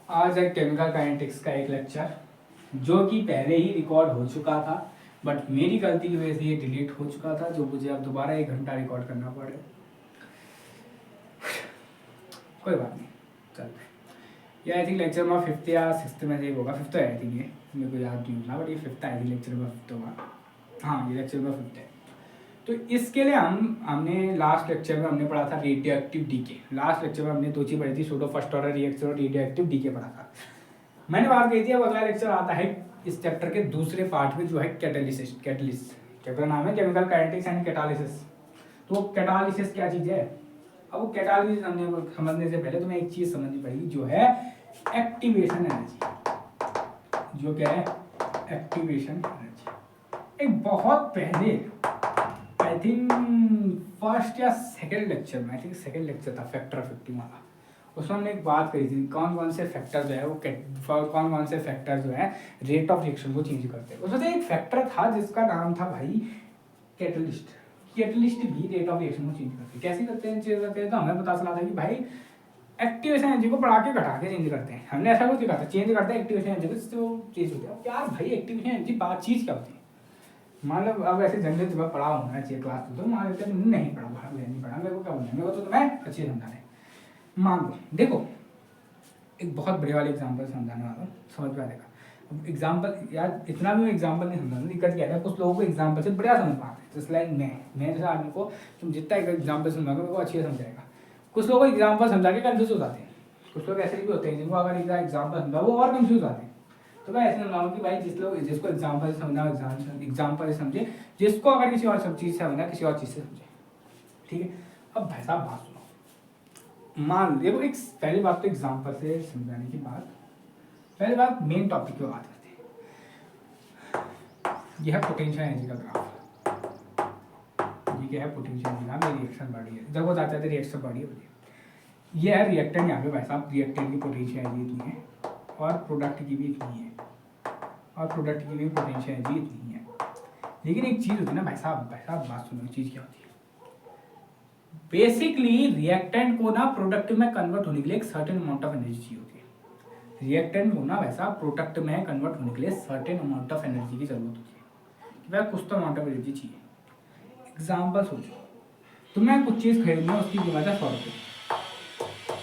आज है chemical kinetics का एक लेक्चर जो कि पहले ही रिकॉर्ड हो चुका था, बट मेरी गलती की वजह से ये डिलीट हो चुका था, जो मुझे अब दोबारा 1 घंटा रिकॉर्ड करना पड़े। कोई बात नहीं, चलते। ये आई थिंक लेक्चर में 5th या 6th में से होगा। 5th आई थिंक, ये मेरे को याद नहीं होगा, बट ये 5th आई थिंक लेक्चर में 5th होगा। हाँ, ये लेक्चर में 5th है। तो इसके लिए हमने लास्ट लेक्चर में हमने पढ़ा था radioactive decay. Last lecture में हमने दो चीज़ पढ़ी थी, सूडो फर्स्ट ऑर्डर रिएक्शन और रेडियो एक्टिव डीके पढ़ा था। मैंने बात कही थी अब अगला लेक्चर आता है इस चैप्टर के दूसरे पार्ट में, जो है कैटालिसिस। चैप्टर का नाम है केमिकल काइनेटिक्स एंड कैटालिसिस। तो कैटालिसिस क्या चीज़ है? अब वो कैटालिसिस समझने से पहले तुम्हें एक चीज़ समझनी पड़ेगी, जो है एक्टिवेशन एनर्जी। जो क्या है? Activation energy. एक बहुत पहले आई थिंक फर्स्ट या सेकंड लेक्चर में, आई थिंक सेकंड लेक्चर था फैक्टर ऑफ एक्टिव वाला, उसमें हमने एक बात करी थी कौन कौन से फैक्टर जो है वो कौन कौन से फैक्टर जो है रेट ऑफ रिएक्शन को चेंज करते हैं। उसमें से एक फैक्टर था जिसका नाम था भाई कैटलिस्ट। कैटलिस्ट भी रेट ऑफ रिएक्शन को चेंज करते हैं। कैसे करते हैं, चेंज करते हैं? तो हमें पता चला था कि भाई एक्टिवेशन एनर्जी को बढ़ा के घटा के चेंज करते हैं। हमने ऐसा कुछ लिखा था, चेंज करते हैं एक्टिवेशन एनर्जी को, जिससे वो चेंज होती है। यार भाई एक्टिवेशन एनर्जी बात चीज़ क्या होती है? मतलब अब ऐसे जनरल तुम्हें पढ़ा होना चाहिए क्लास में, तो मान लेते हैं नहीं पढ़ा, नहीं पढ़ा, मेरे को क्या बोलना है, मेरे को तो तुम्हें अच्छे समझा रहे। मान लो, देखो एक बहुत बड़े वाले एग्जाम्पल समझाने वाला हूँ, समझ में आएगा। अब एग्जाम्पल यार इतना भी एग्जाम्पल नहीं समझाना, दिक्कत क्या है, कुछ लोगों को एग्जाम्पल से बढ़िया समझ पाते हैं। जैसे लाइक मैं जैसे आदमी को तुम जितना एग्जाम्पल समझाओगे वो अच्छे से समझाएगा। कुछ लोगों को एग्जाम्पल समझा के कन्फ्यूज हो जाते हैं। कुछ लोग ऐसे भी होते हैं जिनको अगर एग्जाम्पल समझाओ वो और कन्फ्यूज आते हैं। तो मैं ऐसे समझाऊँ कि भाई जिसको एग्जाम्पल से समझना एग्जाम्पल से समझे, जिसको अगर किसी और सब चीज़ से समझना किसी और चीज़ से समझे। ठीक है, अब भाई साहब बात सुनो। मान देखो, एक पहली बात तो एग्जाम्पल से समझाने की बात, पहली बात मेन टॉपिक पे बात करते हैं। यह है पोटेंशियल एनर्जी का ग्राफ। ये क्या है? पोटेंशियल एनर्जी का रिएक्शन बॉडी है। जब वो जाते थे रिएक्शन बॉडी है, ये है रिएक्टेंट। यहाँ पे भाई साहब रिएक्टेंट की पोटेंशियल एनर्जी इतनी है और प्रोडक्ट की भी इतनी है, और प्रोडक्ट की भी पोटेंशियल एनर्जी इतनी है। लेकिन एक चीज़ होती है ना भाई साहब बात सुनो, चीज़ क्या होती है? बेसिकली रिएक्टेंट को ना प्रोडक्ट में कन्वर्ट होने के लिए एक सर्टेन अमाउंट ऑफ एनर्जी चाहिए होती है। रिएक्टेंट को ना वैसा प्रोडक्ट में कन्वर्ट होने के लिए सर्टेन अमाउंट ऑफ एनर्जी की जरूरत होती है कि भाई कुछ तो अमाउंट ऑफ एनर्जी चाहिए। एग्जाम्पल सोचो, तुम्हें कुछ चीज़ खरीदनी है, उसकी कीमत है 100 रुपये,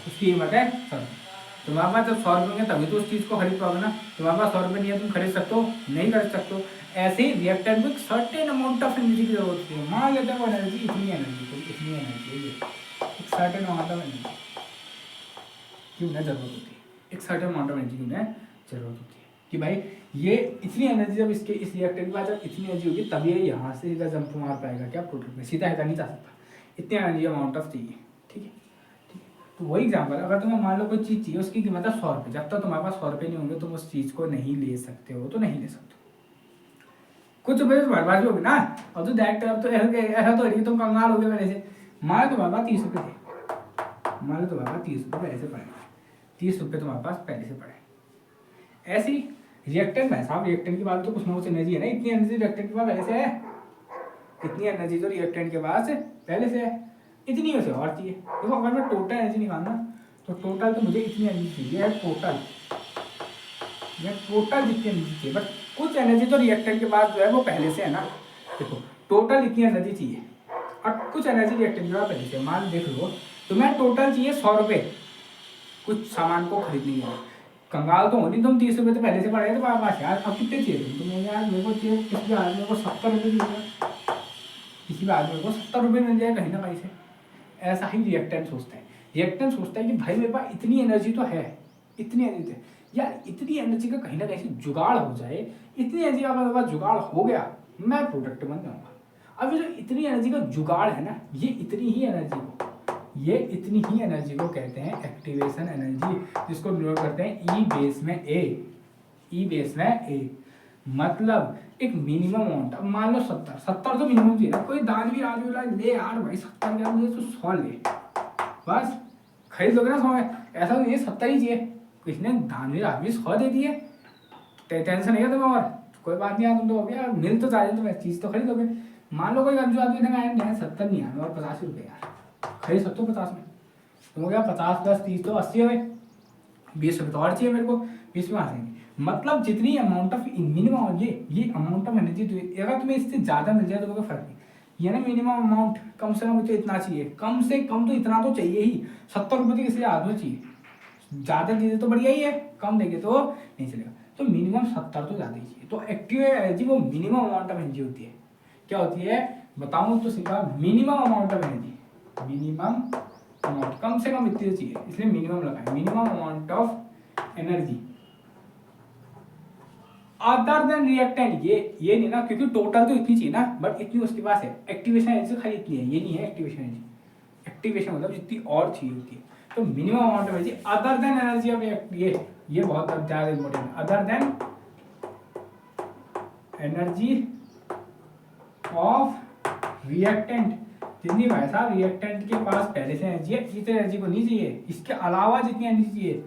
उसकी कीमत है 100 रुपये। तुम्हारे पास जब 100 रुपये होंगे तभी तो उस चीज़ को खरीद पाओगे ना। तुम्हारे पास 100 रुपये नहीं है, तुम खरीद सकते हो? नहीं खरीद सकते हो। ऐसे ही रिएक्टेंट को एक सर्टेन अमाउंट ऑफ एनर्जी की जरूरत होती है। मान लेते हैं वो एनर्जी इतनी एनर्जी एक सर्टेन अमाउंट ऑफ एनर्जी की उन्हें जरूरत होती है। एक सर्टेन अमाउंट ऑफ एनर्जी की उन्हें जरूरत होती है कि भाई ये इतनी एनर्जी, जब इसके इस रिएक्टेंट के बाद जब इतनी एनर्जी होगी तभी ये यहाँ से सीधा जंप मार पाएगा क्या प्रोडक्ट में, सीधा ऐसा नहीं जा सकता। इतनी एनर्जी अमाउंट ऑफ चाहिए। ठीक है, तो वही एग्जाम्पल, अगर तुम्हें मान लो कोई चीज़ चाहिए, उसकी कीमत है 100 रुपये, जब तक तुम्हारे पास 100 रुपये नहीं होंगे तुम उस चीज़ को नहीं ले सकते हो, तो नहीं ले सकते। कुछ रुपये तो तुम्हारे पास भी होगी ना, और तो दैट तो ऐसा तो है तुम कंगाल हो गए पहले से। मान लो तुम्हारे पास 30 रुपये थे, मान लो तुम्हारे पास 30 रुपये पहले से पड़े, 30 रुपये तुम्हारे पास पहले से पड़े। ऐसी रिएक्टेंट है साहब, रिएक्टेंट के बाद तो कुछ ना कुछ एनर्जी है ना, इतनी एनर्जी रिएक्टेंट के पास पहले से है, इतनी एनर्जी तो रिएक्टेंट के पास पहले से है, इतनी उसे और चाहिए। देखो अगर मैं टोटल एनर्जी निकालना तो टोटल तो मुझे इतनी एनर्जी चाहिए, टोटल जितनी एनर्जी चाहिए, बट कुछ एनर्जी तो रिएक्टेंट के पास जो है वो पहले से है ना। देखो टोटल इतनी एनर्जी चाहिए और कुछ एनर्जी रिएक्टेंट के पास पहले से। मान देख लो, तुम्हें टोटल चाहिए 100 रुपये कुछ सामान को खरीदने के लिए। कंगाल तो होनी तुम, 30 रुपये तो पहले से पड़े थे तुम्हारे पास यार। अब कितने चाहिए तुम्हें यार? मेरे को चाहिए, किसी भी आदमी को 70 रुपये चाहिए, किसी भी आदमी को 70 रुपये मिल जाए कहीं ना कहीं से। ऐसा ही रिएक्टेंट सोचता है। रिएक्टेंट सोचता है कि भाई मेरे पास इतनी एनर्जी तो है, इतनी एनर्जी है यार, इतनी एनर्जी का कहीं ना कहीं से जुगाड़ हो जाए, इतनी एनर्जी का मेरे पास जुगाड़ हो गया, मैं प्रोडक्ट बन जाऊंगा। अब ये जो इतनी एनर्जी का जुगाड़ है ना, ये इतनी ही एनर्जी को कहते हैं एक्टिवेशन एनर्जी, जिसको डिनोट करते हैं ई बेस में ए। मतलब एक मिनिमम अमाउंट। अब मान लो 70 तो मिनिमम चाहिए ना। कोई दानवीर आदमी बोला ले यार भाई 70 क्या, मुझे तो 100 ले, बस खरीद लोगे ना 100 में। ऐसा नहीं है 70 ही चाहिए, किसने दानवीर आदमी 100 दे दिए, टेंशन नहीं है तुम्हें। और कोई बात नहीं, तुम तो हो गया, मिल तो चाहिए तुम्हें, चीज़ तो खरीद लोगे। मान लो कोई गंजू आदमी ने 70 नहीं आया और 50 रुपये यार खरीद सकते हो 50 में, तुम हो गया 50 + 30 तो 80 हो गए। 20 रुपये तो और चाहिए मेरे को, 20 रुपये आएंगे। मतलब जितनी अमाउंट ऑफ मिनिमम ये अमाउंट ऑफ एनर्जी अगर तुम्हें इससे ज़्यादा मिल जाए तो कोई फर्क नहीं, ये ना मिनिमम अमाउंट कम से कम मुझे इतना चाहिए, कम से कम तो इतना तो चाहिए ही, 70 रुपये तो किसी आदमी चाहिए, ज़्यादा दे दे तो बढ़िया ही है, कम देंगे तो नहीं चलेगा, तो मिनिमम 70 तो ज़्यादा ही चाहिए। तो एक्टिव एनर्जी वो मिनिमम अमाउंट ऑफ एनर्जी होती है, क्या होती है बताऊँ तो simple, minimum amount of energy, minimum amount कम से कम इतनी चाहिए, इसलिए मिनिमम लगाए, minimum amount of energy other than reactant, ये नहीं ना, क्योंकि टोटल तो इतनी चाहिए ना, बट इतनी उसके पास है, एक्टिवेशन एनर्जी खाली इतनी है, ये नहीं है एक्टिवेशन एनर्जी, एक्टिवेशन मतलब जितनी और चाहिए होती है। तो minimum amount of energy other then energy of ये बहुत ज्यादा इंपॉर्टेंट है, other than energy of reactant, जितनी भाई साहब रिएक्टेंट के पास पहले से एनर्जी है, इस एनर्जी को नहीं चाहिए, इसके अलावा जितनी एनर्जी चाहिए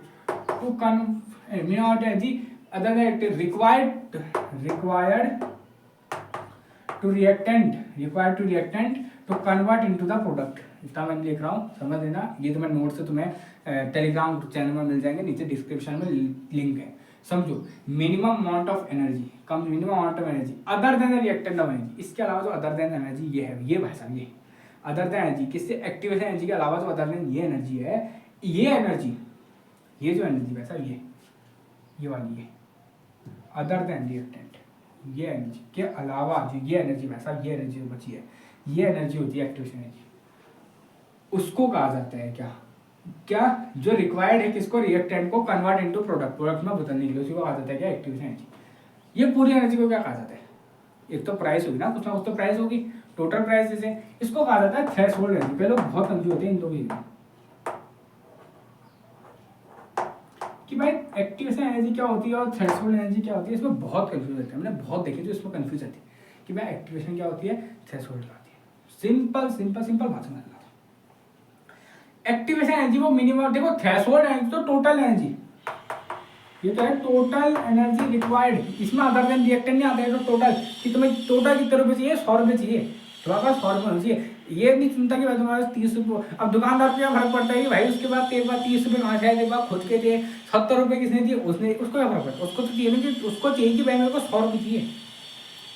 to minimum energy other than required to reactant to convert into the product। इतना मैं लिख रहा हूँ, समझ लेना, ये तो मैं नोट से तुम्हें टेलीग्राम चैनल में मिल जाएंगे, नीचे डिस्क्रिप्शन में लिंक है, समझो। Minimum amount of energy, come minimum amount of energy other than reactant of energy, इसके अलावा जो अदर देन एनर्जी ये है, ये भाई साहब ये अदर देन एनर्जी, किससे एक्टिवेशन एनर्जी के अलावा जो अदर देन ये एनर्जी है, ये एनर्जी, ये जो एनर्जी भाई साहब ये वाली है अदर देन रिएक्टेंट, ये एनर्जी के अलावा जो ये एनर्जी भाई साहब, ये एनर्जी जो बची है, ये एनर्जी होती है एक्टिवेशन एनर्जी, उसको कहा जाता है क्या जो रिक्वायर्ड है किसको, रिएक्टेंट को कन्वर्ट इनटू प्रोडक्ट में बदलने के लिए, उसको कहा जाता है क्या एक्टिवेशन एनर्जी। ये पूरी एनर्जी को क्या कहा जाता है, एक तो प्राइस होगी ना, कुछ ना कुछ तो प्राइस होगी, टोटल प्राइस जैसे, इसको कहा जाता है थ्रेशोल्ड एनर्जी। पे लोग बहुत कंफ्यूज होते हैं इन दो चीजों कि भाई एक्टिवेशन एनर्जी क्या होती है और थ्रेशोल्ड एनर्जी क्या होती है, इसमें बहुत कंफ्यूज होते हैं, मैंने बहुत देखे जो इसमें कंफ्यूज होती है कि भाई एक्टिवेशन क्या होती है, थ्रेशोल्ड क्या होती है। सिंपल बात समझ लो, एक्टिवेशन एनर्जी वो मिनिमम, देखो थ्रेशोल्ड एनर्जी तो टोटल एनर्जी, ये तो है टोटल एनर्जी रिक्वायर्ड, इसमें अदर देन रिएक्टेंट नहीं आता है, तो टोटल कि तुम्हें टोटल कितने रुपए चाहिए, 100 रुपये चाहिए, तुम्हारे पास 100 रुपये होना चाहिए, ये नहीं चिंता कि भाई तुम्हारे पास 30 रुपये, अब दुकानदार पे फर्क पड़ता है कि भाई उसके बाद तेरे पास 30 रुपये कहाँ से आए, तेरे पास खुद के थे 70 रुपये किसने दिए, उसने, उसको क्या फर्क पड़ता है, उसको तो चाहिए ना कि उसको चाहिए कि भाई मेरे को 100 रुपये चाहिए,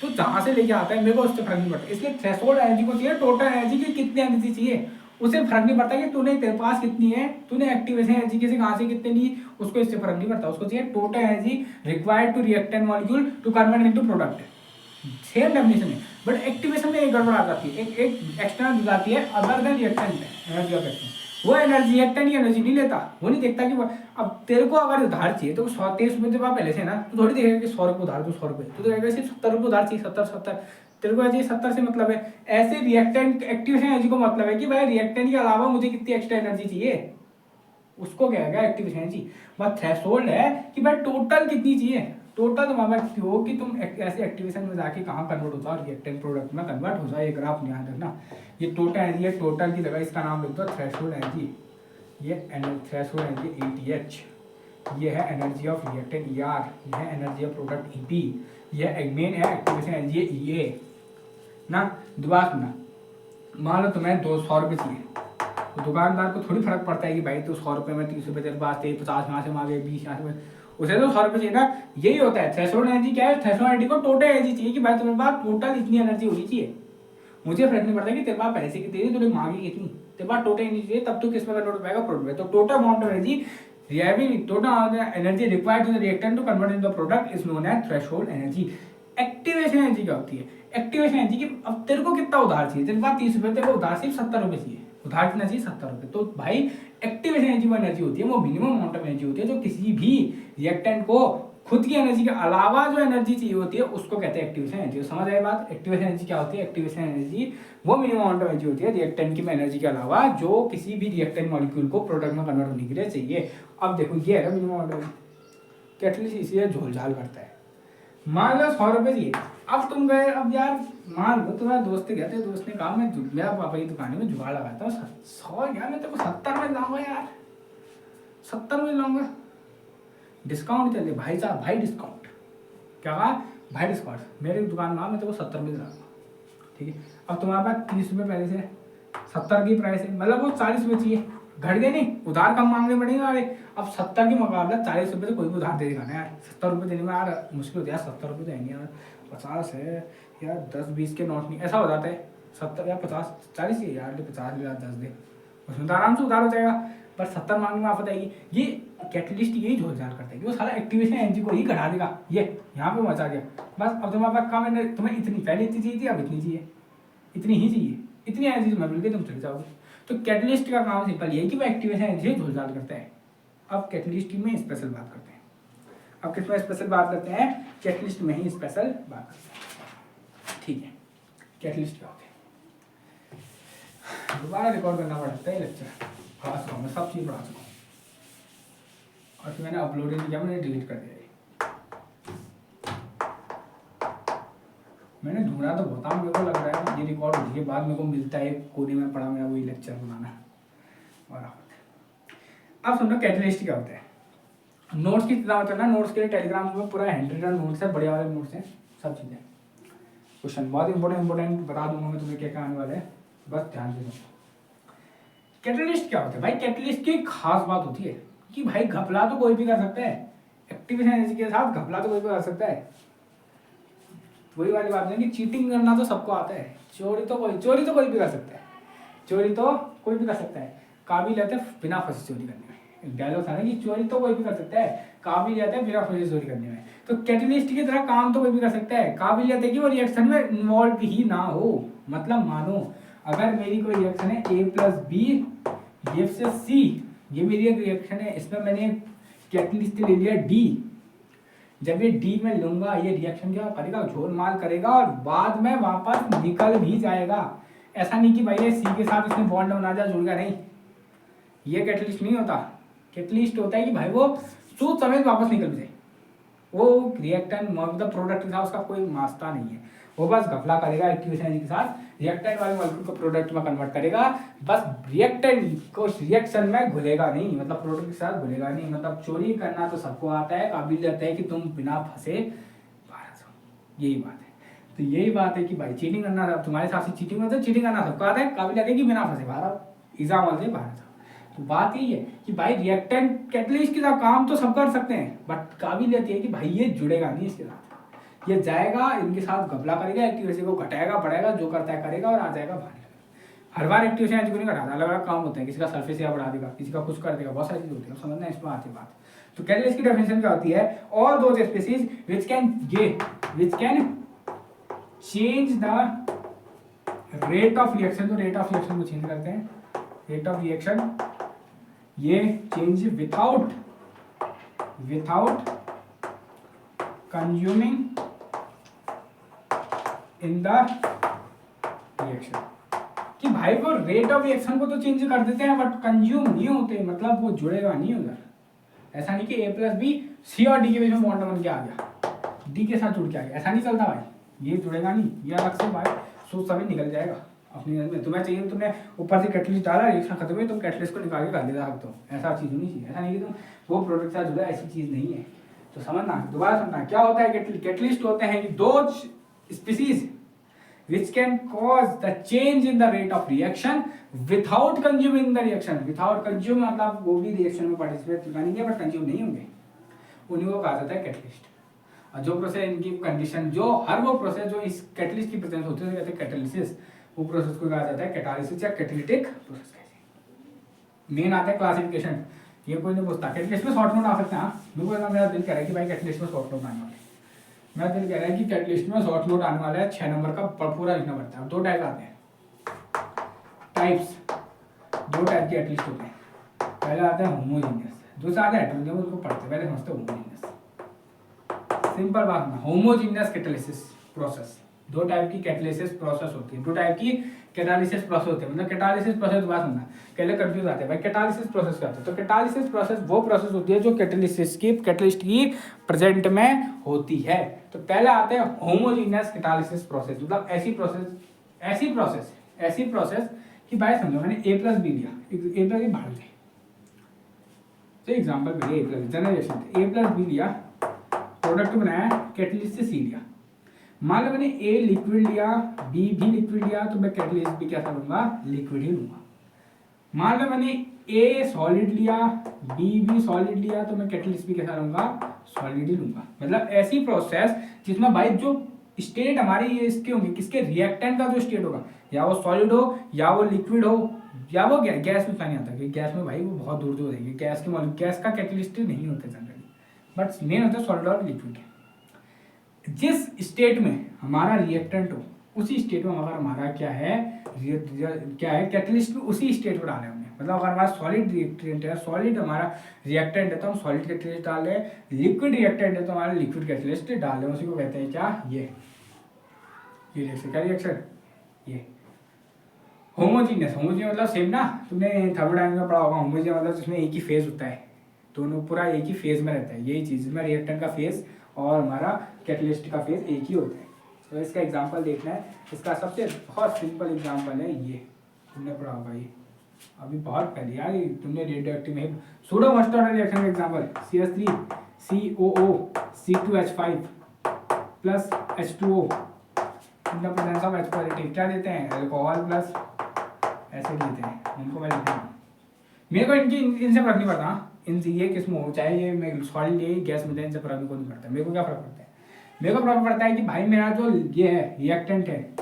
तो जहाँ से लेके आता है मेरे को उससे फर्क नहीं पड़ता, इसलिए थ्रेशोल्ड एनर्जी को चाहिए टोटल एनर्जी की कितनी एनर्जी चाहिए, उसे फर्क नहीं पड़ता कि तूने तेरे पास कितनी है, तूने एक्टिवेशन एनर्जी किसी कहाँ से कितनी ली, उसको इससे फर्क नहीं पड़ता, उसको चाहिए total energy required to reactant molecule to convert into product, same definition है, बट एक्टिवेशन में एक गड़बड़ आ जाती है, एक एक्सटर्नल दी जाती है other than reactant energy of action, वो एनर्जी रिएक्टेंट की एनर्जी नहीं लेता, वो नहीं देखता कि अब तेरे को अगर उधार चाहिए तो 123 रुपये जब आप पहले से ना, तो थोड़ी देखेगा कि 100 रुपये उधार, तो 100 रुपये तो देखेगा सिर्फ 70 रुपये उधार चाहिए, 70 तेरे को चाहिए 70 से मतलब है, ऐसे रिएक्टेंट एक्टिवेशन एनर्जी को मतलब है कि भाई रिएक्टेंट के अलावा मुझे कितनी एक्स्ट्रा एनर्जी चाहिए, उसको क्या है एक्टिवेशन एनर्जी। बट थ्रेशोल्ड है कि भाई टोटल कितनी चाहिए, टोटल तुम्हारा क्यों कि तुम ऐसे एक्टिवेशन में जाके कहाँ कन्वर्ट होता है, रिएक्टेंट प्रोडक्ट में कन्वर्ट हो जाए, ये ग्राफ ध्यान रखना, ये टोटल एनर्जी है, टोटल की जगह इसका नाम लिख दो थ्रेशोल्ड एनर्जी, ये थ्रेशोल्ड एनर्जी ATH, ये है एनर्जी ऑफ रिएक्टेंट ER, ये है एनर्जी ऑफ प्रोडक्ट EP, ये मेन है एक्टिवेशन एनर्जी EA ना। दोबारा सुनना, मान लो तुम्हें 200 रुपये चाहिए, तो दुकानदार को थोड़ी फर्क पड़ता है कि भाई तो 100 रुपये में 30 रुपये तेरे पास थे, 50 यहाँ से मांगे, 20 यहाँ से, उसे तो 100 रुपये चाहिए ना। यही होता है थ्रेशोल्ड एनर्जी, क्या है थ्रेशोल्ड एनर्जी को टोटल एनर्जी चाहिए कि भाई तुम्हारे पास टोटल इतनी एनर्जी होनी चाहिए, मुझे फर्क नहीं पड़ता कि तेरे पास पैसे कितने थे, तूने मांगी कितनी, तेरे पास टोटल एनर्जी चाहिए, तब तो किस में कन्वर्ट हो पाएगा, प्रोडक्ट में। तो total amount of energy total energy required to the reactant to convert into the product is known as threshold energy। Activation energy क्या होती है, एक्टिवेशन एनर्जी की, अब तेरे को कितना उधार चाहिए, तेरे पास 30 रुपये, तेरे को उधार सिर्फ 70 रुपये चाहिए, उधार कितना चाहिए 70 रुपये, तो भाई एक्टिवेशन एनर्जी वो एनर्जी होती है, वो मिनिमम अमाउंट ऑफ एनर्जी होती है जो किसी भी रिएक्टेंट को खुद की एनर्जी के अलावा जो एनर्जी चाहिए होती है उसको कहते हैं एक्टिवेशन एनर्जी। समझ आए बात, एक्टिवेशन एनर्जी क्या होती है, एक्टिवेशन एनर्जी वो मिनिमम अमाउंट ऑफ एनर्जी होती है रिएक्टेंट की एनर्जी के अलावा जो किसी भी रिएक्टेंट मॉलिक्यूल को प्रोडक्ट में कन्वर्ट होने के लिए चाहिए। अब देखो ये है मिनिमम अमाउंट ऑफ कैटलिस्ट, इसीलिए झोलझाल करता है। मान लो 100 रुपये चाहिए, अब तुम गए, अब यार मान लो तुम्हारे दोस्त गए थे, दोस्त ने कहा मैं मेरा पापा की दुकान में जुगाड़ लगाता हूँ, 100 यार मैं तेरे को 70 में लाऊंगा यार, 70 में लाऊंगा, डिस्काउंट चलिए भाई साहब, भाई डिस्काउंट, क्या कहा भाई डिस्काउंट, मेरी दुकान में मैं तेरे को 70 में लाऊंगा, ठीक है। अब तुम्हारे पास 30 रुपये पहले से, 70 की प्राइस है, मतलब वो 40 रुपये चाहिए, घट गए नहीं, उधार कम मांगने पड़ेंगे वाले। अब 70 के मुकाबले 40 रुपये तो कोई भी उधार दे देगा ना यार। 70 रुपये देने में यार मुश्किल होती है यार। 70 रुपये देंगे यार, 50 है यार, 10-20 के नोट नहीं, ऐसा हो जाता है। 70 या 50 40 ही यार, 50 या 10 दे, उसमें तो आराम से उधार हो जाएगा। पर 70 मांगने में आफत आएगी। ये कैटलिस्ट यही झोलझाल करता है कि वो सारा एक्टिवेशन एनर्जी को ही घटा देगा। ये यहाँ पे मचा गया बस। अब तुम्हारे पास कम है, तुम्हें इतनी पहले इतनी चाहिए थी, अब इतनी चाहिए, इतनी ही चाहिए, इतनी एनर्जी तुम्हें मिल गई, तुम चले जाओगे। तो कैटलिस्ट का काम सिंपल ये है कि वो एक्टिवेशन एनर्जी झोलझाल करता है। अब कैटलिस्ट में स्पेशल बात करते हैं। अब किस में स्पेशल बात करते हैं? कैटलिस्ट में ही स्पेशल बात करते हैं। ठीक है, कैटलिस्ट क्या होते हैं? दोबारा रिकॉर्ड करना पड़ता है लेक्चर, पढ़ा चुका हूँ मैं, सब चीज़ पढ़ा चुका हूँ। और फिर मैंने अपलोड नहीं किया, मैंने डिलीट कर दिया। मैंने ढूंढा तो बहुत, मेरे को लग रहा है ये रिकॉर्ड होने के बाद मेरे को मिलता है कोने में पड़ा मेरा वही लेक्चर बनाना। और अब सुनो कैटलिस्ट क्या होता है। नोट्स की तरह होता है ना, नोट्स के लिए टेलीग्राम में पूरा हैंड रिटन नोट्स है, बढ़िया वाले नोट्स हैं, सब चीज़ें। क्वेश्चन बहुत इंपॉर्टेंट बता दूंगा मैं तुम्हें क्या क्या आने वाले हैं, बस ध्यान से सुनो। कैटलिस्ट क्या होता है भाई? कैटलिस्ट की खास बात होती है कि भाई घपला तो कोई भी कर सकता है, एक्टिवेशन एनर्जी के साथ घपला तो कोई भी कर सकता है। वही वाली बात है कि चीटिंग करना तो सबको आता है, चोरी तो कोई भी कर सकता है, चोरी तो कोई भी कर सकता है। काबिलियत है बिना फंसी चोरी करने में। डायलॉग था ना कि चोरी तो कोई भी कर सकता है, काबिलियत है बिना फंसी चोरी करने में। तो कैटलिस्ट की तरह काम तो कोई भी कर सकता है, काबिलियत है कि वो रिएक्शन में इन्वॉल्व ही ना हो। मतलब मानो अगर मेरी कोई रिएक्शन है A+B ये से C, ये मेरी एक रिएक्शन है, इसमें मैंने कैटलिस्ट ले लिया D। जब ये डी में लूंगा, ये रिएक्शन क्या करेगा? झोलमाल करेगा और बाद में वापस निकल भी जाएगा। ऐसा नहीं कि भाई ये सी के साथ इसने बॉन्ड बना दिया, जुड़ गया, नहीं, ये कैटलिस्ट नहीं होता। कैटलिस्ट होता है कि भाई वो सूद समेत वापस निकल जाए। वो रिएक्टेंट मतलब प्रोडक्ट था, उसका कोई वास्ता नहीं है, वो बस घपला करेगा एक्टिवेशन एनर्जी के साथ, रिएक्टेंट वाले मॉलिक्यूल को प्रोडक्ट में कन्वर्ट करेगा, बस रिएक्टेंट को रिएक्शन में घुलेगा नहीं, मतलब प्रोडक्ट के साथ घुलेगा नहीं। मतलब चोरी करना तो सबको आता है, काबिलियत है कि तुम बिना फंसे बाहर आ जाओ, यही बात है। तो यही बात है कि भाई चीटिंग करना तुम्हारे साथ से चीटिंग मतलब चीटिंग करना सबको आता है, काबिलियत है कि बिना फंसे बाहर आओ, एग्जाम से बाहर जाओ। तो बात यही है कि भाई रिएक्टेंट कैटलिस्ट के साथ काम तो सब कर सकते हैं, बट काबिलियत ये है कि भाई ये जुड़ेगा नहीं इसके साथ, ये जाएगा इनके साथ घपला करेगा, एक्टिवेशन को घटाएगा बढ़ाएगा, जो करता है करेगा और आ जाएगा बाहर। हर बार एक्टिवेशन एनर्जी को नहीं घटाता, अलग अलग काम होते हैं, किसी का सरफेस या बढ़ा देगा, किसी का कुछ कर देगा, बहुत सारी चीज होती है, समझना इसमें आती बात। तो कैटलिस्ट की डेफिनेशन क्या होती है? All those species which can change the rate of reaction. तो रेट ऑफ रिएक्शन को चेंज करते हैं, रेट ऑफ रिएक्शन ये change without consuming in the reaction. कि भाई वो रेट ऑफ रिएक्शन को तो चेंज कर देते हैं बट कंज्यूम नहीं होते, मतलब वो जुड़ेगा नहीं उधर। ऐसा नहीं कि A+B C और D के बीच में बॉन्ड बन के आ गया, D के साथ जुड़ के आ गया, ऐसा नहीं चलता भाई, ये जुड़ेगा नहीं, ये अलग से भाई सोच समझ निकल जाएगा अपनी नजर में। तुम्हें चाहिए तुमने ऊपर से कैटलिस्ट डाला, रिएक्शन खत्म हुई, तुम कैटलिस्ट को निकाल के कर ले सकते हो, ऐसा चीज नहीं चाहिए। ऐसा नहीं कि तुम वो प्रोडक्ट के साथ जुड़ा, ऐसी चीज नहीं है। तो समझना, दोबारा समझना क्या होता है। कैटलिस्ट होते हैं दो species which can cause the change in the rate of reaction without consuming the reaction। without consume मतलब वो भी रिएक्शन में पार्टिसिपेट करेंगे बट कंज्यूम नहीं होंगे, उन्हीं को कहा जाता है कैटलिस्ट। और जो प्रोसेस इनकी कंडीशन, जो हर वो प्रोसेस जो इस कैटलिस्ट की प्रेजेंस होती है कहते हैं कैटालिसिस, वो प्रोसेस को कहा जाता है कैटालिसिस या कैटालिटिक प्रोसेस। कैसे मेन आता है क्लासिफिकेशन, ये कोई नहीं पूछता। कैटलिस्ट में शॉर्ट नोट आ सकते हैं, मेरा दिल कह रहा है कि भाई कैटलिस्ट में शॉर्ट नोट आने वाले, मैं दिल कह रहा है कि कैटलिस्ट में शॉर्ट नोट आने वाला है, 6 नंबर का पूरा लिखना पड़ता है। 2 टाइप आते हैं, टाइप्स 2 टाइप के कैटलिस्ट होते हैं। पहला आता है होमोजीनियस, दूसरा आता है हेटेरोजेनियस। उसको पढ़ते पहले समझते होमोजीनियस। सिंपल बात ना, होमोजीनियस कैटालिसिस प्रोसेस, 2 टाइप की कैटालिसिस प्रोसेस होती है, 2 टाइप की कैटालिसिस प्रोसेस होती है। मतलब कैटालिसिस प्रोसेस बात सुनना, पहले कंफ्यूज आते हैं भाई कैटालिसिस प्रोसेस क्या होता है। तो कैटालिसिस प्रोसेस वो प्रोसेस होती है जो कैटलिस्ट की प्रेजेंट में होती है। तो पहले आते हैं होमोजीनियस कैटालिसिस प्रोसेस, मतलब ऐसी प्रोसेस कि भाई समझो मैंने A+B लिया, A+B भाग दे, तो एग्जांपल पे जनरेशन A+B लिया, प्रोडक्ट बनाया, कैटलिस्ट से C लिया। मान लो मैंने A लिक्विड लिया, B भी लिक्विड लिया, तो मैं कैटलिस्ट भी क्या करूंगा? लिक्विड ही लूंगा। मान लो मैंने ए सॉलिड लिया, बी भी सॉलिड लिया, तो मैं कैटलिस्ट भी कैसा लूंगा, सॉलिड ही लूंगा। मतलब ऐसी प्रोसेस जिसमें भाई जो स्टेट हमारे ये इसके होंगे, किसके, रिएक्टेंट का जो स्टेट होगा, या वो सॉलिड हो या वो लिक्विड हो या वो गैस में नहीं आता, क्योंकि गैस में भाई वो बहुत दूर दूर रहेगी, गैस का कैटलिस्ट नहीं होता जनरली, बट मेन होता है सॉलिड और लिक्विड। जिस स्टेट में हमारा रिएक्टेंट हो उसी स्टेट में अगर हमारा क्या है कैटलिस्ट में उसी स्टेट को डाले हमने। मतलब अगर हमारा सॉलिड रिएक्टेंट है, सॉलिड हमारा रिएक्टेंट है तो हम सॉलिड कैटलिस्ट डाल रहे हैं, लिक्विड रिएक्टेंट है तो हमारा लिक्विड कैटलिस्ट डाल रहे हैं। उसी को कहते हैं क्या, ये रिएक्शन, क्या रिएक्शन, ये होमोजीनियस। होमोजीनियस मतलब सेम ना, तुमने थर्मोडायनामिक्स में पढ़ा होगा। होमोजीनियस मतलब जिसमें एक ही फेज होता है, दोनों पूरा एक ही फेज में रहता है, यही चीज में रिएक्टेंट का फेज और हमारा कैटलिस्ट का फेज एक ही होता है। तो इसका एग्जांपल देखना है। इसका सबसे बहुत सिंपल एग्जांपल है ये, तुमने पढ़ा होगा ये अभी बहुत पहले यार, तुमने रेडियोएक्टिव में सूडो फर्स्ट ऑर्डर रिएक्शन का example, CH3COO C2H5 plus H2O in the presence of H positive क्या देते हैं, अल्कोहल प्लस एसिड देते हैं। उनको मैं लिखता हूँ, मेरे को इनसे फर्क नहीं पड़ता, इनसे ये किस्म हो चाहे ये मैं सॉलिड ये गैस में, इनसे फर्क नहीं पड़ता। मेरे को क्या फर्क पड़ता है, मेरे को फर्क पड़ता है कि भाई मेरा जो ये है रिएक्टेंट है,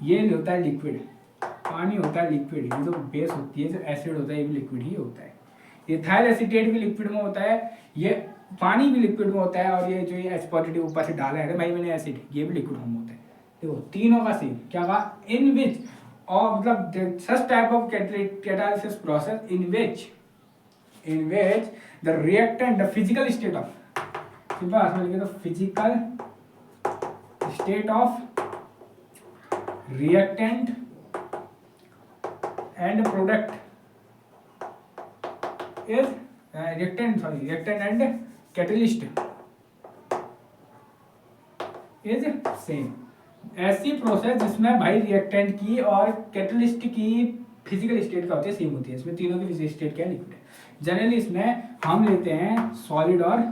ये होता है लिक्विड, पानी होता है लिक्विड, ये जो बेस होती है, जो एसिड होता है ये भी लिक्विड ही होता है। इथाइल एसीटेट भी लिक्विड में होता है, ये पानी भी लिक्विड में होता है, और ये जो ये H पॉजिटिव ऊपर से डाला है भाई मैंने एसिड, ये भी लिक्विड फॉर्म होता है। देखो तीनों का सेम क्या कहा, इन विच और मतलब such type of catalysis process in which the reactant, the physical state of, simple answer लिखे तो physical state of reactant and product is reactant and catalyst is same. ऐसी प्रोसेस जिसमें भाई रिएक्टेंट की और कैटलिस्ट की फिजिकल स्टेट का होती है सेम होती है। इसमें तीनों की फिजिकल स्टेट क्या है, लिक्विड है। जनरली इसमें हम लेते हैं सॉलिड और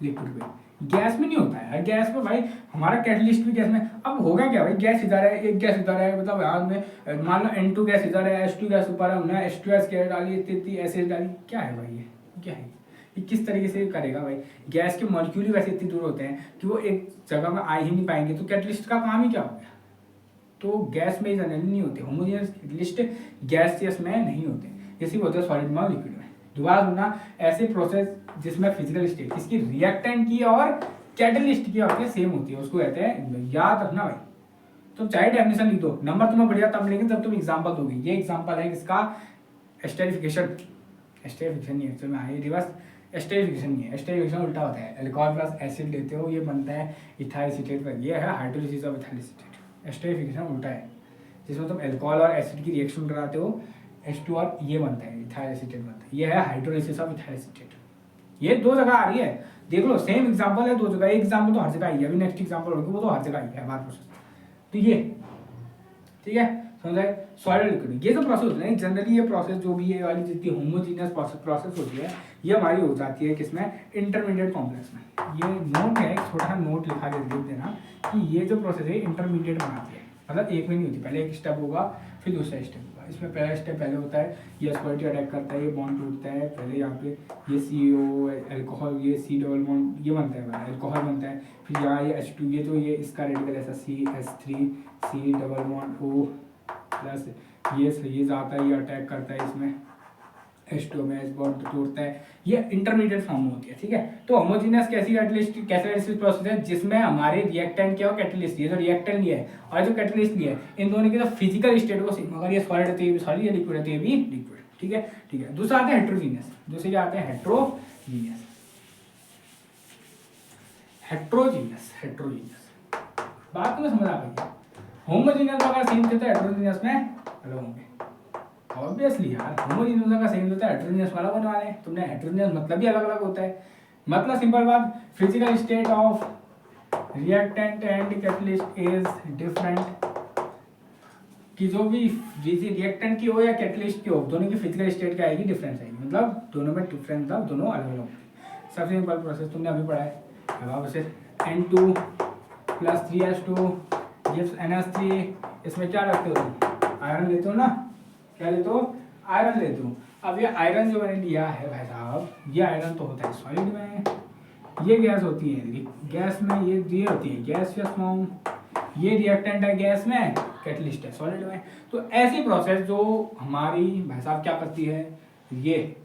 लिक्विड पे, गैस में नहीं होता है। गैस में भाई हमारा कैटलिस्ट भी गैस में, अब होगा क्या भाई, गैस इधर है, एक गैस इधर है, मतलब यहाँ में मान लो N2 गैस इधर है, H2 गैस ऊपर है, हमने H2S गैस डाली, इतनी एसिड डाली, क्या है भाई ये क्या है, ये किस तरीके से करेगा भाई। गैस के मॉलिक्यूल ही वैसे इतनी दूर होते हैं कि वो एक जगह में आ ही नहीं पाएंगे, तो कैटलिस्ट का काम ही क्या हो गया। तो गैस में जनरली नहीं होते, होमोजेनियस कैटलिस्ट गैसियस में नहीं होते, जैसे होते हैं सॉलिड में और लिक्विड में। दोबारा सुनना, ऐसे प्रोसेस जिसमें फिजिकल स्टेट किसकी, रिएक्टेंट की और कैटलिस्ट की होती है सेम होती है, उसको कहते हैं, याद रखना भाई। तुम चाहे डेफिनेशन लिख दो, नंबर तुम्हें बढ़िया तब मिलेंगे जब तुम एग्जांपल दोगे। ये एग्जांपल है किसका, एस्टेरिफिकेशन, एस्टेरिफिकेशन नहीं एक्चुअली में, ये रिवर्स एस्टेरिफिकेशन नहीं है, एस्टेरिफिकेशन उल्टा होता है, अल्कोहल प्लस एसिड लेते हो ये बनता है इथाइल एसीटेट पर, ये है hydrolysis of ethyl acetate. Esterification उल्टा है, जिसमें तुम अल्कोहल और एसिड की रिएक्शन कराते हो, H2 और ये बनता है इथाइल एसीटेट बनता है, ये है हाइड्रोलिसिस ऑफ इथाइल एसीटेट। ये दो जगह आ रही है, देख लो सेम एग्जांपल है दो जगह, एक एग्जांपल तो हर जगह आई है, अभी नेक्स्ट एग्जांपल होगी वो तो हर जगह आई है हमारे प्रोसेस। तो ये ठीक है, समझ आए। सॉलिड लिक्विड ये जो प्रोसेस होता है जनरली, ये प्रोसेस जो भी ये वाली जितनी होमोजीनियस प्रोसेस होती है ये हमारी हो जाती है किसमें, इंटरमीडिएट कॉम्प्लेक्स में। ये नोट है, छोटा सा नोट लिखा के लिख देना कि ये जो प्रोसेस है इंटरमीडिएट बनाती है, मतलब एक में नहीं होती, पहले एक स्टेप होगा फिर दूसरा स्टेप होगा। इसमें पहला स्टेप पहले होता है ये एस्पर्टी अटैक करता है, ये बॉन्ड टूटता है, पहले यहाँ पे ये CO अल्कोहल, ये C डबल बॉन्ड ये बनता है, अल्कोहल बनता है, फिर यहाँ ये H2, ये जो ये इसका रेडिकल ऐसा CH3 C double bond O plus ये जाता है, ये अटैक करता है इसमें H2 में, H बॉन्ड तोड़ता है, ये इंटरमीडिएट फॉर्म में होती है। ठीक है, तो होमोजेनियस कैटालिसिस प्रोसेस है जिसमें हमारे रिएक्टेंट क्या हो, कैटलिस्ट, ये जो रिएक्टेंट लिया है और जो कैटलिस्ट लिया है, इन दोनों की जो फिजिकल स्टेट को सेम, अगर ये सॉलिड है तो ये भी सॉलिड, ये लिक्विड है तो ये भी लिक्विड। ठीक है, ठीक है। दूसरा आते हैं हेट्रोजीनियस, दूसरे क्या आते हैं हेट्रोजीनियस। हेट्रोजीनियस, हेट्रोजीनियस बात तुम्हें समझ आ गई। होमोजेनियस अगर सेम थे तो हेट्रोजीनियस में अलग होंगे, ऑब्वियसली यार। होमोजेनियस का सेम होता है, हेट्रोजीनियस वाला बनवा रहे हैं तुमने, हेट्रोजीनियस मतलब ही अलग अलग होता है। मतलब सिंपल बात, physical state of reactant and catalyst is different, कि जो भी रिएक्टेंट की हो या कैटलिस्ट की हो, दोनों की फिजिकल स्टेट क्या आएगी, डिफरेंस आएगी, मतलब दोनों में डिफरेंस था, दोनों अलग अलग। सबसे सिंपल प्रोसेस तुमने अभी पढ़ा है, अब से N2 प्लस 3H2 ये NH3, इसमें क्या रखते हो तुम, आयरन लेते हो ना, क्या लेता हूँ, आयरन लेता हूँ। अब ये आयरन जो मैंने लिया है भाई साहब, ये आयरन तो होता है सॉलिड में, ये गैस होती है गैस में, ये होती है गैसियस फॉर्म, ये रिएक्टेंट है गैस में, कैटलिस्ट है सॉलिड में। तो ऐसी प्रोसेस जो हमारी भाई साहब क्या करती है, ये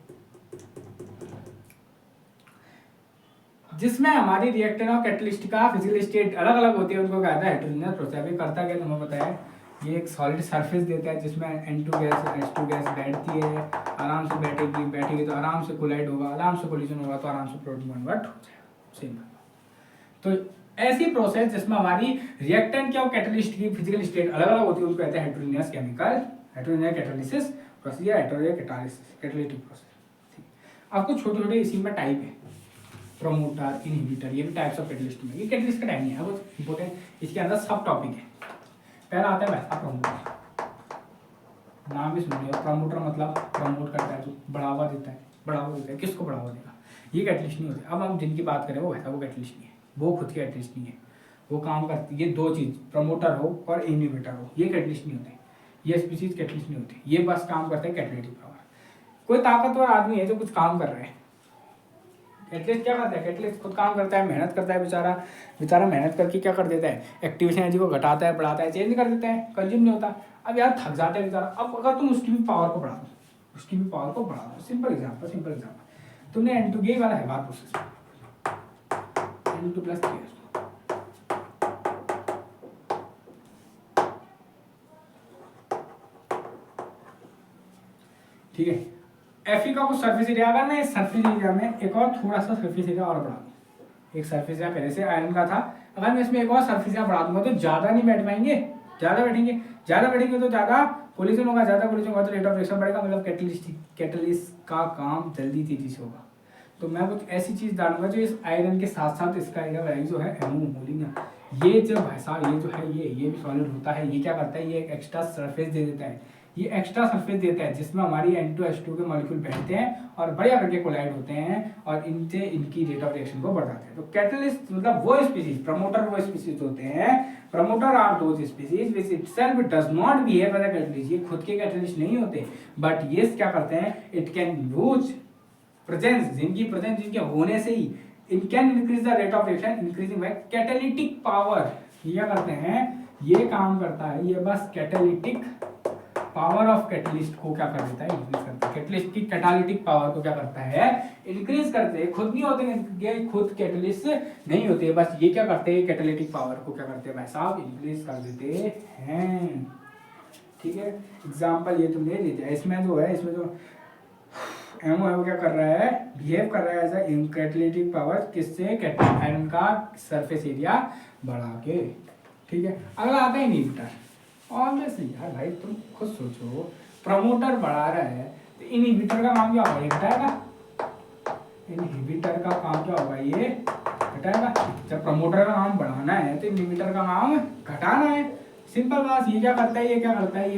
जिसमें हमारी रिएक्टेंट और कैटलिस्ट का फिजिकल स्टेट अलग अलग होती है, उनको कहता है हेटेरोजेनस प्रोसेस। अभी करता क्या तुम्हें पता है, ये एक सॉलिड सरफेस देता है जिसमें N2 गैस H2 गैस बैठती है, आराम से बैठेगी तो आराम से कोलाइड होगा, आराम से कोलिजन होगा तो आराम से प्रोटॉन कन्वर्ट हो जाएगा, सिंपल। तो ऐसी प्रोसेस जिसमें हमारी रिएक्टेंट क्या और कैटलिस्ट की फिजिकल स्टेट अलग अलग होती है, उसको कहते हैं heterogeneous chemical, heterogeneous catalysis process या हेटेरोजेनस कैटालिटिक प्रोसेस। आपको छोटे छोटे इसी में टाइप है, प्रोमोटर, इनहिबिटर, ये भी टाइप्स ऑफ कैटलिस्ट में। ये कैटलिस्ट का टाइप नहीं है, वो इंपॉर्टेंट, इसके अंदर सब टॉपिक है। पहला आता है वैसा प्रमोटर, नाम भी सुन लिया, प्रमोटर मतलब प्रमोट करता है, जो बढ़ावा देता है, किसको बढ़ावा देगा, ये कैटलिस्ट नहीं होते। अब हम जिनकी बात करें वो वैसा, वो कैटलिस्ट नहीं है, वो खुद की कैटलिस्ट नहीं है, वो काम करती है, ये दो चीज प्रमोटर हो और इनहिबिटर हो, ये कैटलिस्ट नहीं होते, ये स्पीशीज कैटलिस्ट नहीं होती, ये बस काम करते हैं कैटालिटिक पावर। कोई ताकतवर आदमी है जो कुछ काम कर रहा है, कैटलिस्ट क्या करता है, कैटलिस्ट खुद काम करता है, मेहनत करता है, बेचारा मेहनत करके क्या कर देता है, एक्टिवेशन एनर्जी को घटाता है, बढ़ाता है, चेंज कर देता है, कंज्यूम नहीं होता। अब यार थक जाता है बेचारा, अब अगर तुम उसकी भी पावर को बढ़ा दो, सिंपल एग्जांपल, तुमने N2 ये वाला है बार प्रोसेस, N2 प्लस 3, ठीक है। Fe का कुछ सरफेस एरिया, अगर मैं इस सरफेस एरिया में एक और थोड़ा सा सरफेस एरिया और बढ़ा दूँ, एक सरफेस एरिया पहले से आयरन का था, अगर मैं इसमें एक और सरफेस एरिया बढ़ा दूंगा तो ज़्यादा नहीं बैठ पाएंगे, ज़्यादा बैठेंगे तो ज़्यादा कोलिजन होगा, तो रेट ऑफ रिएक्शन बढ़ेगा, मतलब कैटलिस्ट का काम जल्दी तेजी से होगा। तो मैं कुछ ऐसी चीज़ डालूंगा जो इस आयरन के साथ साथ इसका एरिया वैल्यू जो है एमओ बोलेंगे, ये जो भाई साहब ये जो है ये भी सॉलिड होता है, ये क्या करता है, ये एक एक्स्ट्रा सरफेस दे देता है, ये एक्स्ट्रा सरफेस देता है जिसमें हमारी N2H2 के मॉलिक्यूल बैठते हैं और बढ़िया करके कोलाइड होते हैं और इनसे इनकी रेट ऑफ रिएक्शन को बढ़ाते हैं। तो कैटलिस्ट मतलब वो स्पीशीज, प्रमोटर वो स्पीशीज होते हैं, promoter are those species which itself does not behave as a catalyst, ये खुद के कैटलिस्ट नहीं होते, बट ये क्या करते हैं, इट कैन यूज प्रेजेंस, जिनके होने से ही it can increase the rate of reaction increasing by catalytic power. ये क्या करते हैं, ये काम करता है, ये बस कैटालिटिक पावर ऑफ कैटलिस्ट को क्या कर देता है, इंक्रीज करता है, कैटलिस्ट की कैटालिटिक पावर को क्या करता है, इंक्रीज करते हैं। खुद नहीं होते, ये खुद कैटलिस्ट नहीं होते, बस ये क्या करते हैं, कैटालिटिक पावर को क्या करते हैं भाई साहब, इंक्रीज कर देते हैं, ठीक है। एग्जांपल ये तुम ले लीजिए, इसमें जो एमओ है वो क्या कर रहा है, बिहेव कर रहा है एज अ कैटालिटिक पावर, किससे, आयरन का सरफेस एरिया बढ़ा के, ठीक है। अगला आता है इनहिबिटर, ऑब्वियसली यार भाई तुम खुद सोचो, प्रमोटर बढ़ा रहा है तो इनहिबिटर का काम क्या होगा, ये घटाएगा, इनहिबिटर का काम क्या होगा, ये घटाएगा। जब प्रमोटर का काम बढ़ाना है तो इनहिबिटर का काम घटाना है, सिंपल बात। ये क्या करता है, ये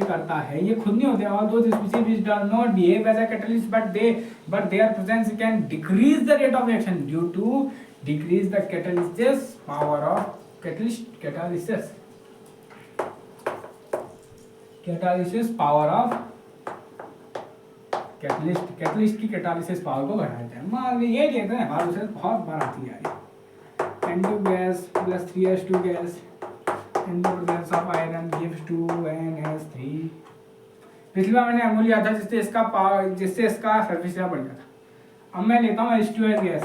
करता है, ये खुद नहीं होते, और दो species which does not behave as a catalyst but their presence can decrease the rate of reaction due to decrease the catalysis power of catalysis power of catalyst की कैटालिसिस पावर को बढ़ा देता है। मान लीजिए ये कहते हैं हमारे उसे बहुत बार आती है N2 gas plus 3H2 gas N2 presence of iron gives 2NH3। पिछली बार मैंने एमओ लिया था जिससे इसका सरफेस एरिया बढ़ गया था। अब मैं लेता हूँ H2S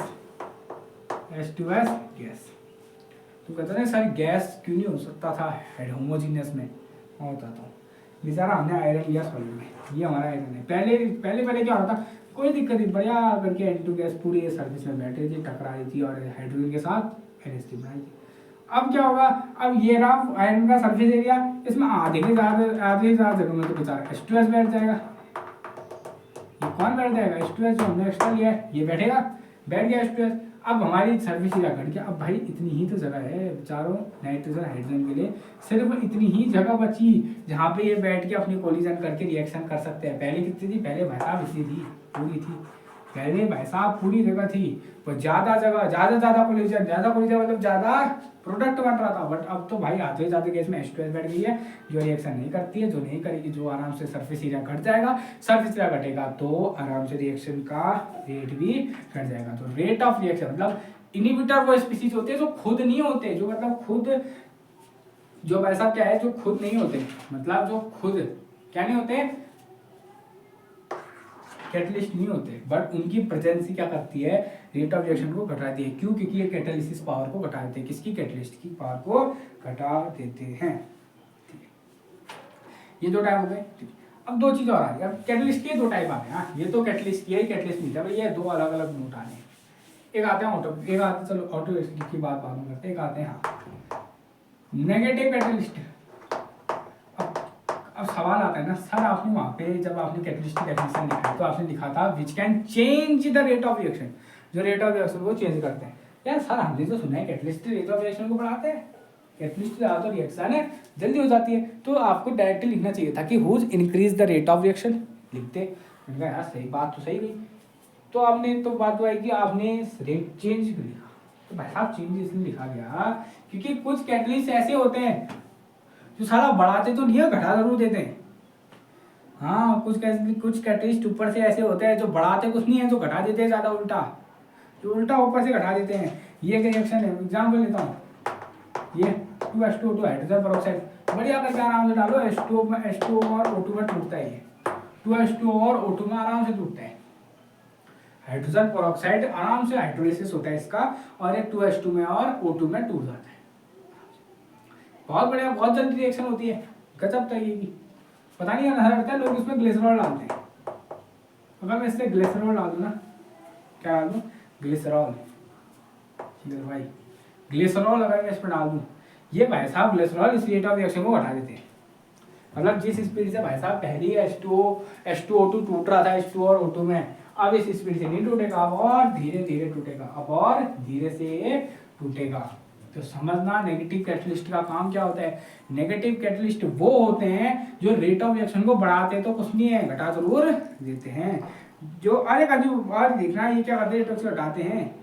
गैस। तो कहते हैं सर गैस क्यों नहीं हो सकता था होमोजीनियस में, मैं बताता हूँ। बेचारा हमने आयरन लिया सॉलिड में, ये हमारा आयरन है। पहले क्या होता था, कोई दिक्कत नहीं, बढ़िया करके N2 गैस पूरी सरफेस में बैठ रही थी, टकरा रही थी और हाइड्रोजन के साथ NH3 बनाई थी। अब क्या होगा, अब ये रहा आयरन का सरफेस एरिया, इसमें आधे से ज़्यादा जगह में तो बेचारा H2S बैठ जाएगा। ये कौन बैठ जाएगा, H2S जो हमने एक्स्ट्रा लिया है ये बैठ गया H2S। अब हमारी सर्विस एरिया घट गया। अब भाई इतनी ही तो जगह है बेचारों नाइट्रोजन हाइड्रोजन के लिए, सिर्फ इतनी ही जगह बची जहाँ पे ये बैठ के अपनी कोलिजन करके रिएक्शन कर सकते हैं। पहले कितनी थी, पहले भाई साहब इतनी थी, पूरी थी। पहले भाई साहब पूरी जगह थी, वो ज़्यादा जगह ज़्यादा कोलिजन मतलब ज़्यादा प्रोडक्ट बन रहा था। बट अब तो भाई आते जाते केस में H2S बैठ गई है, जो रिएक्शन नहीं करती है, जो नहीं करेगी, जो आराम से सरफेस एरिया घट जाएगा। सरफेस एरिया घटेगा तो आराम से रिएक्शन का रेट भी घट जाएगा। तो रेट ऑफ रिएक्शन मतलब इनिबिटर वो स्पीसीज होते हैं जो खुद नहीं होते, जो मतलब खुद जो वैसा क्या है, जो खुद नहीं होते, मतलब जो खुद क्या नहीं होते, कैटलिस्ट नहीं होते, बट उनकी प्रेजेंस क्या करती है, रेट ऑफ रिएक्शन को घटाती है। क्यों? क्योंकि ये कैटालिसिस पावर को घटा देते हैं। किसकी? कैटलिस्ट की पावर को घटा देते हैं। ठीक है, ये दो टाइप हो गए। अब दो चीज और आ गई। अब कैटलिस्ट के दो टाइप आ गए। हाँ, ये तो कैटलिस्ट की है, कैटलिस्ट नहीं था भाई, ये दो अलग अलग नोट आ रहे हैं। एक आते हैं ऑटो, एक आते, चलो ऑटो की बात बाद में करते हैं। एक आते हैं हाँ नेगेटिव कैटलिस्ट। अब सवाल आता है ना सर, आपने वहाँ पे जब आपने कैटलिस्ट की डेफिनेशन लिखा तो आपने लिखा था which can change the rate of reaction, जो रेट ऑफ रिएक्शन को चेंज करते हैं। यार सर हमने तो सुना है कैटलिस्ट रेट ऑफ रिएक्शन को बढ़ाते हैं, कैटलिस्ट ज़्यादा तो रिएक्शन है जल्दी हो जाती है, तो आपको डायरेक्टली लिखना चाहिए था कि whose increase the rate of reaction, लिखते। मैंने कहा यार सही बात तो सही गई, तो आपने तो बात हुआ है कि आपने रेट चेंज लिखा। तो भाई साहब चेंज इसलिए लिखा गया क्योंकि कुछ कैटलिस्ट ऐसे होते हैं जो सारा बढ़ाते तो नहीं है, घटा जरूर देते हैं। हाँ, कुछ कैटलिस्ट ऊपर से ऐसे होते हैं जो बढ़ाते कुछ नहीं है, जो घटा देते हैं ज़्यादा, उल्टा जो उल्टा ऊपर से घटा देते हैं। ये एक रिएक्शन है, एग्जाम्पल लेता हूँ, ये 2H2O2 हाइड्रोजन पेरोक्साइड, बढ़िया करके आराम से डालो, H2O और O2 में टूटता है। ये 2H2O और O2 में आराम से टूटता है। हाइड्रोजन पेरोक्साइड आराम से हाइड्रोलिसिस होता है इसका, और एक 2H2 में और O2 में टूट जाता है। बहुत बढ़िया, बहुत जल्दी रिएक्शन होती है, गजब तरीके की। पता नहीं नजर आता है, लोग इसमें ग्लिसरॉल डालते हैं। अगर मैं इससे ग्लिसरॉल डाल दूँ ना, क्या डाल दूँ? ग्लिसरॉल, भाई ग्लिसरॉल अगर मैं इसमें डाल दूँ, ये भाई साहब ग्लिसरॉल इस रेट ऑफ रिएक्शन को घटा देते हैं। मतलब जिस स्पीड से भाई साहब पहले H2O2 टूट रहा था H2 और O2 में, अब इस स्पीड से नहीं टूटेगा, अब और धीरे धीरे टूटेगा, अब और धीरे से टूटेगा। तो समझना नेगेटिव कैटलिस्ट का काम क्या होता है। नेगेटिव कैटलिस्ट वो होते हैं जो रेट ऑफ रिएक्शन को बढ़ाते तो कुछ नहीं है, घटा जरूर देते हैं। जो अरे कंज्यूम और देखना, ये क्या करते हैं, घटाते हैं,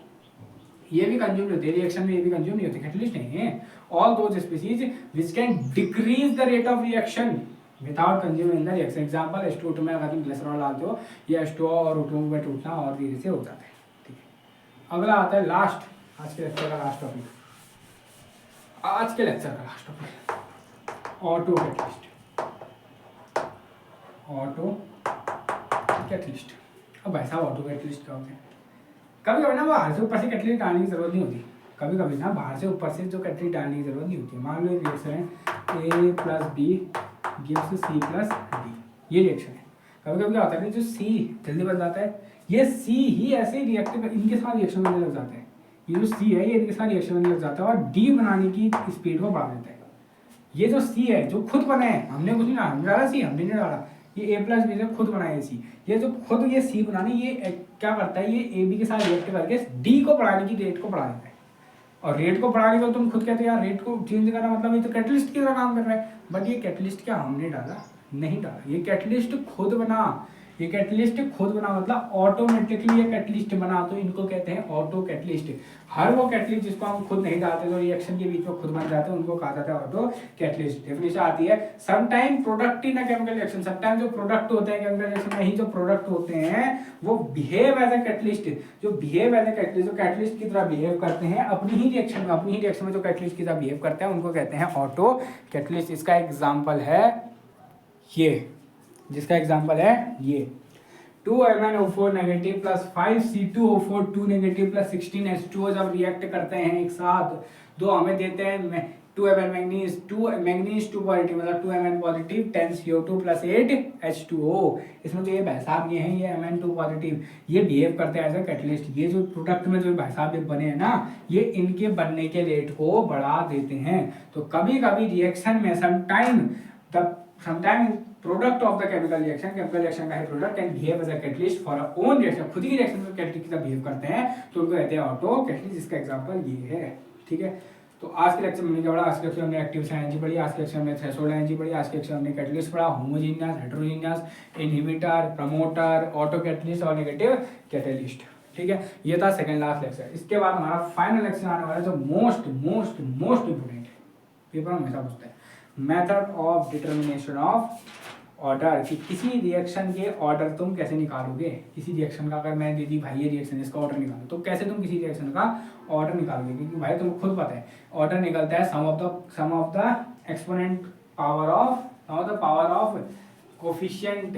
ये भी कंज्यूम होते हैं रिएक्शन में, ये भी कंज्यूम नहीं होते, कैटलिस्ट नहीं है। All those species which can decrease the rate of reaction without consuming the reaction. Example H2O2 में अगर तुम ग्लिसरॉल डालते हो, ये H2O और O2 में टूटना और धीरे से हो जाता है। ठीक है, अगला आता है लास्ट, आज के लेक्चर का लास्ट टॉपिक, आज के लेक्चर का last topic, auto catalyst. Auto catalyst, अब भाई साहब ऑटो कैटलिस्ट क्या होते हैं? कभी कभी ना बाहर से ऊपर से कैटलिस्ट डालने की जरूरत नहीं होती, कभी कभी ना बाहर से ऊपर से जो कैटलिस्ट डालने की जरूरत नहीं होती। मान लो रिएक्शन है A + B gives C + D, ये रिएक्शन है। कभी कभी क्या होता है, जो C जल्दी बन जाता है, ये C ही ऐसे रिएक्ट इनके साथ रिएक्शन करने लग जाते हैं। ये जो C है ये इनके साथ रिएक्शन करने लग जाता है और D बनाने की स्पीड को बढ़ा देता है। ये जो C है जो खुद बना है, हमने कुछ नहीं डाला, हमने डाला C, हमने नहीं डाला, ये A + B से खुद बनाया है C। ये जो खुद ये C बनाने, ये क्या करता है, ये AB के साथ रिएक्ट करके D को बढ़ाने की रेट को बढ़ा देता है। और रेट को बढ़ाने को तुम खुद कहते हो यार रेट को चेंज करना, मतलब ये तो कैटलिस्ट की तरह काम कर रहा है। बट ये कैटलिस्ट क्या हमने डाला? नहीं डाला, ये कैटलिस्ट खुद बना। ये कैटलिस्ट खुद बना मतलब ऑटोमेटिकली ये कैटलिस्ट बना, तो इनको कहते हैं ऑटो कैटलिस्ट। हर वो कैटलिस्ट जिसको हम खुद नहीं डालते, तो रिएक्शन के बीच में खुद बन जाते हैं, उनको कहा जाता है ऑटो कैटलिस्ट। डेफिनेशन आती है, sometime product in a chemical reaction, sometime जो प्रोडक्ट होते हैं केमिकल रिएक्शन में ही जो प्रोडक्ट होते हैं वो बिहेव एज अ कैटलिस्ट। जो बिहेव एज अ कैटलिस्ट, जो कैटलिस्ट की तरह बिहेव करते हैं अपनी ही रिएक्शन में जो कैटलिस्ट की तरह बिहेव करते हैं उनको कहते हैं ऑटो कैटलिस्ट। इसका एग्जाम्पल है ये, जिसका एग्जाम्पल है ये 2MnO4 negative + 5C2O4 2 negative + 16H2O जब रिएक्ट करते हैं एक साथ, दो हमें देते हैं 2Mn मैग्नीज, 2 मैग्नीज 2 पॉजिटिव मतलब 2Mn पॉजिटिव 10CO2 + 8H2O। इसमें जो ये भाई साहब ये हैं, ये Mn2 पॉजिटिव, ये बिहेव करते हैं एज अ कैटलिस्ट। ये जो प्रोडक्ट में जो भाई साहब ये बने हैं ना, ये इनके बनने के रेट को बढ़ा देते हैं। तो कभी कभी रिएक्शन में sometime product of the chemical reaction का है product can behave as a catalyst for a own reaction, खुद की रिएक्शन में कैटलिस्ट की तरह बिहेव करते हैं, तो उनको कहते हैं ऑटो कैटलिस्ट। इसका एग्जांपल ये है। ठीक है, तो आज के लेक्चर में हमने क्या पढ़ा? आज के लेक्चर में हमने एक्टिव एनर्जी पढ़ी, आज के लेक्चर में हमने थ्रेशोल्ड एनर्जी पढ़ी, आज के लेक्चर में हमने कैटलिस्ट पढ़ा, homogeneous, heterogeneous, inhibitor, promoter, auto catalyst और नेगेटिव कैटलिस्ट। ठीक है, ये था सेकंड लास्ट लेक्चर। इसके बाद हमारा फाइनल लेक्चर आने वाला है जो मोस्ट मोस्ट मोस्ट इंपोर्टेंट है, पेपर में हमेशा पूछता है, method of determination of order, कि किसी रिएक्शन के ऑर्डर तुम कैसे निकालोगे। किसी रिएक्शन का अगर मैं दे दी भाई ये रिएक्शन इसका ऑर्डर निकालो, तो कैसे तुम किसी रिएक्शन का ऑर्डर निकालोगे? क्योंकि भाई तुमको खुद पता है ऑर्डर निकलता है sum of the exponent power of coefficient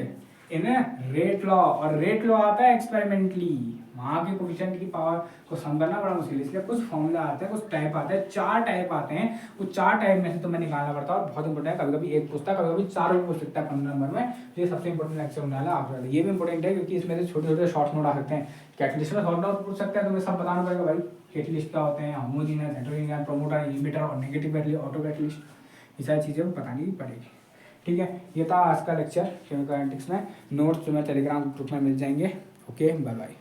in rate law, और रेट लॉ आता है एक्सपेरिमेंटली, वहाँ के कोफिशिएंट की पावर को सम करना बड़ा मुश्किल है, इसलिए कुछ फॉर्मूला आते हैं, कुछ टाइप आते हैं, 4 टाइप आते हैं, उस 4 टाइप में से तुम्हें निकालना पड़ता है और बहुत इंपॉर्टेंट है। कभी कभी एक पूछता है, कभी कभी 4 भी पूछ सकता है 15 नंबर में। ये सबसे इंपॉर्टेंट लेक्चर होने वाला है। ये भी इंपॉर्टेंट है क्योंकि इसमें से छोटे छोटे शॉर्ट नोट आ सकते हैं। कैटलिस्ट में शॉर्ट नोट पूछ सकते हैं, तुम्हें सब बताना पड़ेगा भाई कैटलिस्ट क्या होते हैं, होमोजेनियस, हेटेरोजेनियस, प्रमोटर, इनहिबिटर और नेगेटिव कैटलिस्ट, ऑटो कैटलिस्ट, ये सारी चीज़ें बतानी पड़ेगी। ठीक है, ये था आज का लेक्चर केमिकल एनालिटिक्स में। नोट्स तुम्हें टेलीग्राम ग्रुप में मिल जाएंगे। Okay, bye bye.